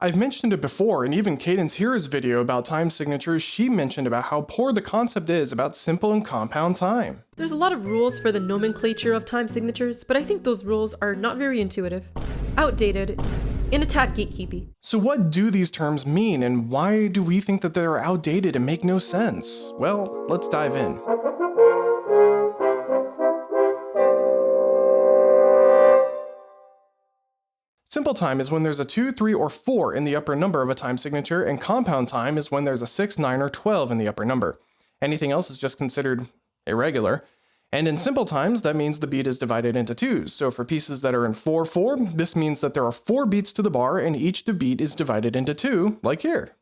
I've mentioned it before, and even Cadence Hira's video about time signatures, she mentioned about how poor the concept is about simple and compound time. There's a lot of rules for the nomenclature of time signatures, but I think those rules are not very intuitive, outdated, and a tad gatekeepy. So what do these terms mean, and why do we think that they're outdated and make no sense? Well, let's dive in. Simple time is when there's a 2, 3, or 4 in the upper number of a time signature, and compound time is when there's a 6, 9, or 12 in the upper number. Anything else is just considered irregular. And in simple times, that means the beat is divided into 2s. So for pieces that are in 4, 4, this means that there are 4 beats to the bar, and each beat is divided into 2, like here.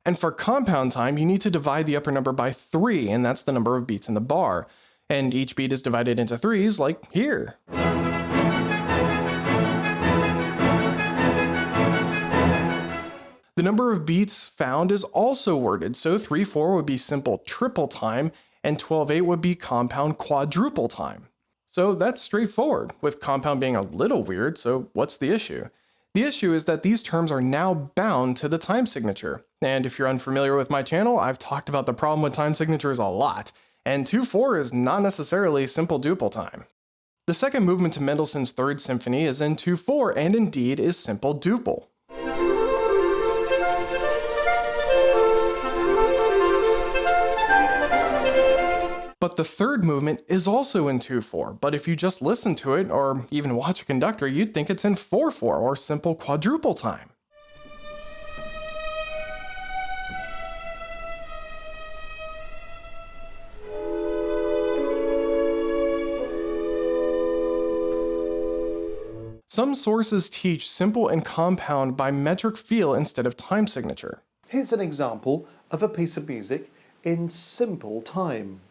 And for compound time, you need to divide the upper number by 3, and that's the number of beats in the bar. And each beat is divided into 3s, like here. The number of beats found is also worded, so 3/4 would be simple triple time, and 12/8 would be compound quadruple time. So that's straightforward, with compound being a little weird, so what's the issue? The issue is that these terms are now bound to the time signature. And if you're unfamiliar with my channel, I've talked about the problem with time signatures a lot, and 2/4 is not necessarily simple duple time. The second movement to Mendelssohn's Third Symphony is in 2/4 and indeed is simple duple. But the third movement is also in 2/4, but if you just listen to it, or even watch a conductor, you'd think it's in 4/4, or simple quadruple time. Some sources teach simple and compound by metric feel instead of time signature. Here's an example of a piece of music in simple time.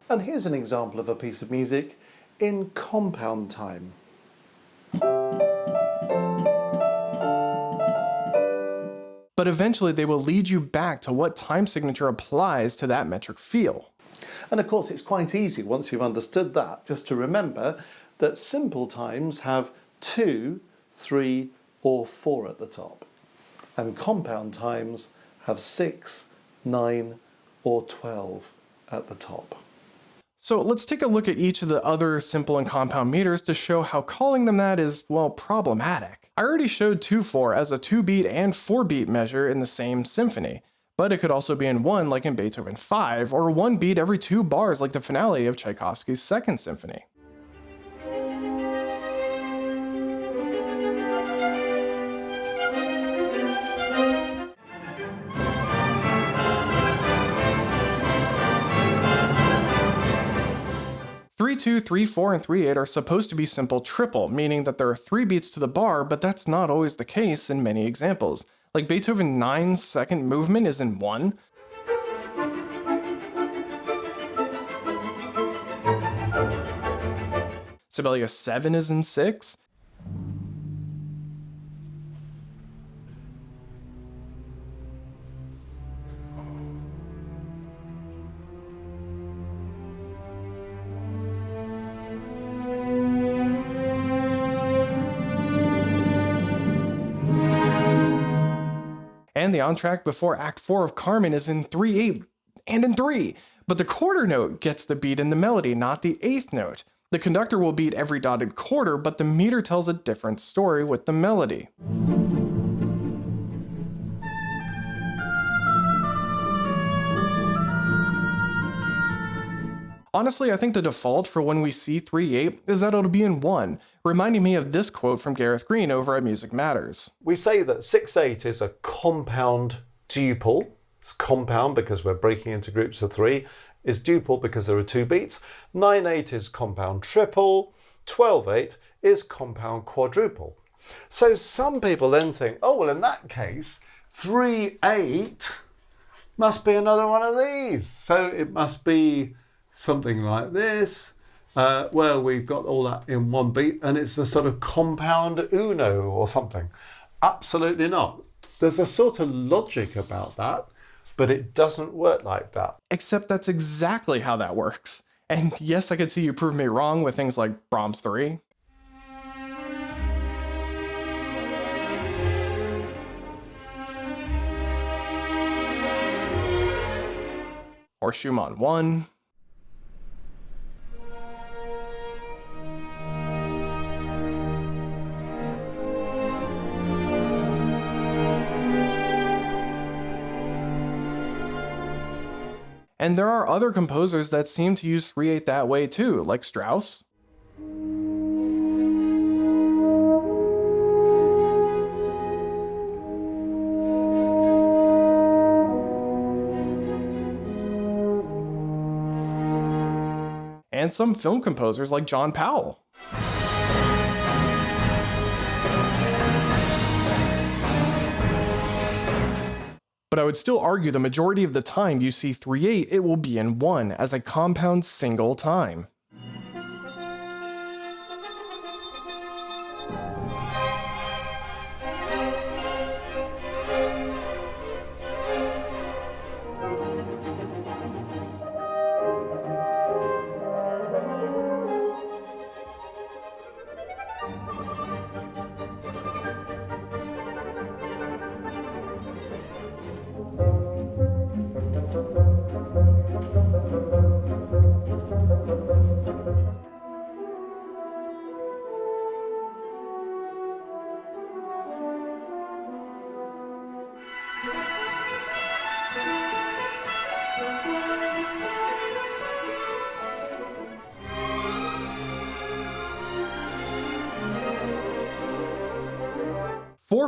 And here's an example of a piece of music in compound time. But eventually they will lead you back to what time signature applies to that metric feel. And of course it's quite easy once you've understood that just to remember that simple times have 2, 3 or 4 at the top. And compound times have 6, 9 or 12 at the top. So let's take a look at each of the other simple and compound meters to show how calling them that is, well, problematic. I already showed 2/4 as a 2-beat and 4-beat measure in the same symphony, but it could also be in 1 like in Beethoven 5, or 1 beat every 2 bars like the finale of Tchaikovsky's Second Symphony. Three, 2, 3, 4, and 3, 8 are supposed to be simple triple, meaning that there are 3 beats to the bar, but that's not always the case in many examples. Like Beethoven 9's second movement is in 1. Sibelius 7 is in 6. And the entr'acte before Act 4 of Carmen is in 3/8 and in 3, but the quarter note gets the beat in the melody, not the 8th note. The conductor will beat every dotted quarter, but the meter tells a different story with the melody. Honestly, I think the default for when we see 3/8 is that it'll be in 1, reminding me of this quote from Gareth Green over at Music Matters. We say that 6/8 is a compound duple. It's compound because we're breaking into groups of 3. Is duple because there are 2 beats. 9/8 is compound triple. 12/8 is compound quadruple. So some people then think, oh, well, in that case, 3/8 must be another one of these. So it must be something like this, Well, we've got all that in one beat and it's a sort of compound uno or something. Absolutely not. There's a sort of logic about that, but it doesn't work like that. Except that's exactly how that works. And yes, I could see you prove me wrong with things like Brahms 3. Or Schumann 1. And there are other composers that seem to use 3/8 that way too, like Strauss. And some film composers like John Powell. But I would still argue the majority of the time you see 3/8, it will be in 1 as a compound single time.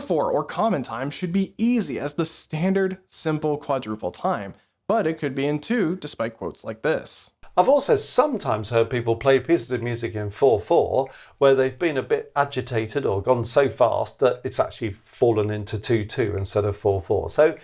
Four or common time should be easy as the standard simple quadruple time, but it could be in 2 despite quotes like this. I've also sometimes heard people play pieces of music in 4/4 where they've been a bit agitated or gone so fast that it's actually fallen into 2/2 instead of 4/4. So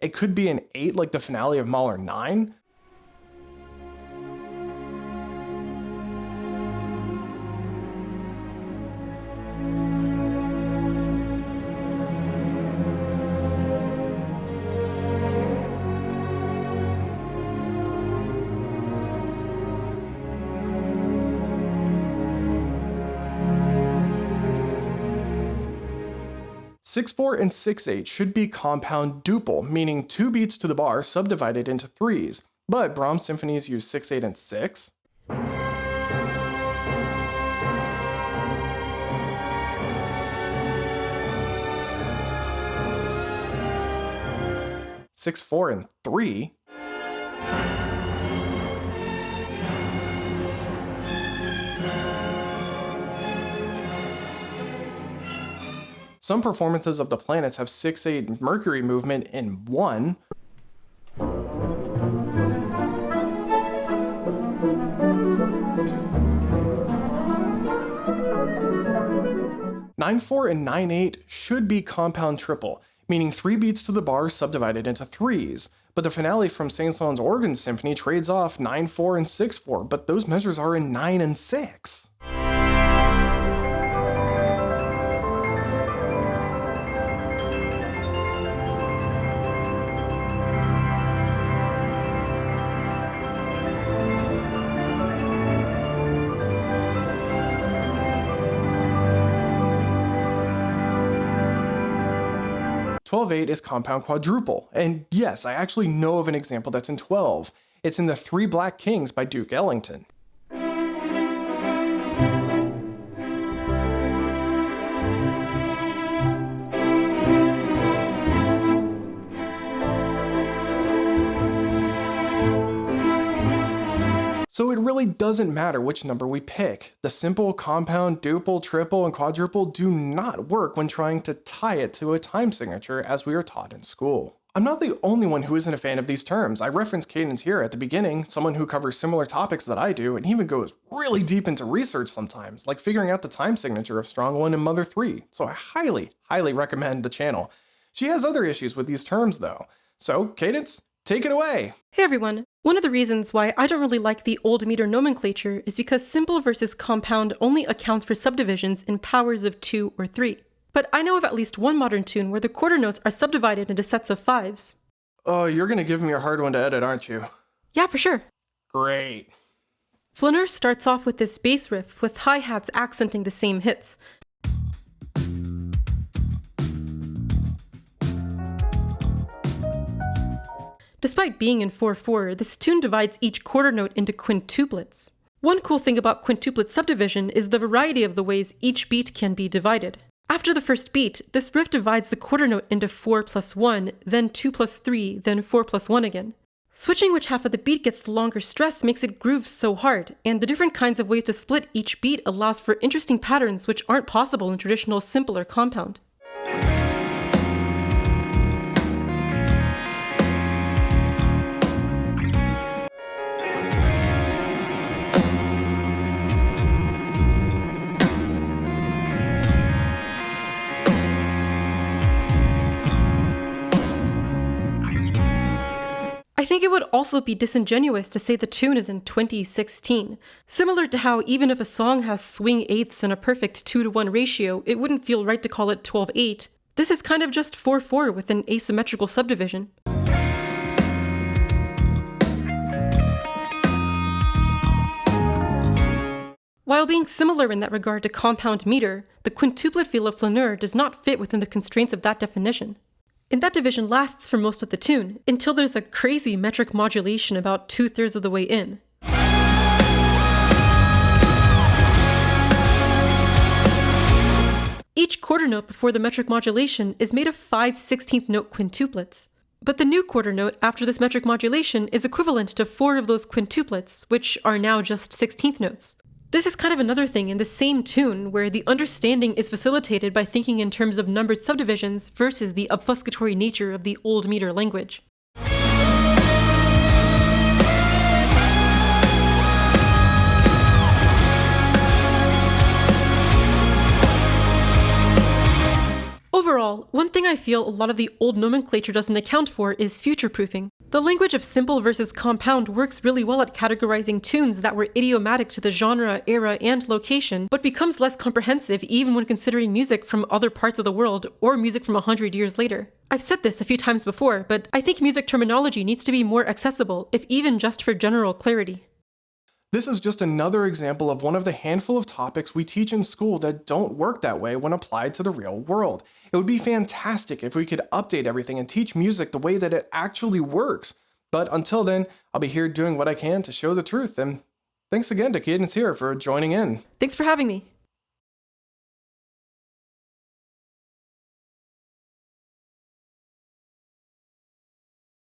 It could be an 8 like the finale of Mahler 9. Six-4 and 6/8 should be compound duple, meaning 2 beats to the bar subdivided into 3s, but Brahms symphonies use 6/8 and 6. Six, 4, and 3. Some performances of the planets have 6/8 Mercury movement in 1. Nine, 4, and 9/8 should be compound triple, meaning 3 beats to the bar subdivided into 3s. But the finale from Saint-Saëns Organ Symphony trades off 9/4 and 6/4, but those measures are in 9 and 6. 12/8 is compound quadruple. And yes, I actually know of an example that's in 12. It's in the Three Black Kings by Duke Ellington. So it really doesn't matter which number we pick. The simple, compound, duple, triple, and quadruple do not work when trying to tie it to a time signature as we are taught in school. I'm not the only one who isn't a fan of these terms. I referenced Cadence Hira at the beginning, someone who covers similar topics that I do, and even goes really deep into research sometimes, like figuring out the time signature of Strong 1 and Mother 3. So I highly recommend the channel. She has other issues with these terms though. So Cadence, take it away! Hey everyone! One of the reasons why I don't really like the old meter nomenclature is because simple versus compound only accounts for subdivisions in powers of 2 or 3. But I know of at least one modern tune where the quarter notes are subdivided into sets of 5s. Oh, you're gonna give me a hard one to edit, aren't you? Yeah, for sure. Great. Flaneur starts off with this bass riff with hi-hats accenting the same hits. Despite being in 4/4, this tune divides each quarter note into quintuplets. One cool thing about quintuplet subdivision is the variety of the ways each beat can be divided. After the first beat, this riff divides the quarter note into 4 plus 1, then 2 plus 3, then 4 plus 1 again. Switching which half of the beat gets the longer stress makes it groove so hard, and the different kinds of ways to split each beat allows for interesting patterns which aren't possible in traditional simpler compound. I think it would also be disingenuous to say the tune is in 2016. Similar to how even if a song has swing eighths and a perfect 2-to-1 ratio, it wouldn't feel right to call it 12/8. This is kind of just 4/4 with an asymmetrical subdivision. While being similar in that regard to compound meter, the quintuplet feel of Flaneur does not fit within the constraints of that definition. And that division lasts for most of the tune, until there's a crazy metric modulation about 2/3 of the way in. Each quarter note before the metric modulation is made of 5 16th note quintuplets. But the new quarter note after this metric modulation is equivalent to 4 of those quintuplets, which are now just 16th notes. This is kind of another thing in the same tune where the understanding is facilitated by thinking in terms of numbered subdivisions versus the obfuscatory nature of the old meter language. Overall, one thing I feel a lot of the old nomenclature doesn't account for is future-proofing. The language of simple versus compound works really well at categorizing tunes that were idiomatic to the genre, era, and location, but becomes less comprehensive even when considering music from other parts of the world or music from 100 years later. I've said this a few times before, but I think music terminology needs to be more accessible, if even just for general clarity. This is just another example of one of the handful of topics we teach in school that don't work that way when applied to the real world. It would be fantastic if we could update everything and teach music the way that it actually works. But until then, I'll be here doing what I can to show the truth. And thanks again to Cadence Hira for joining in. Thanks for having me.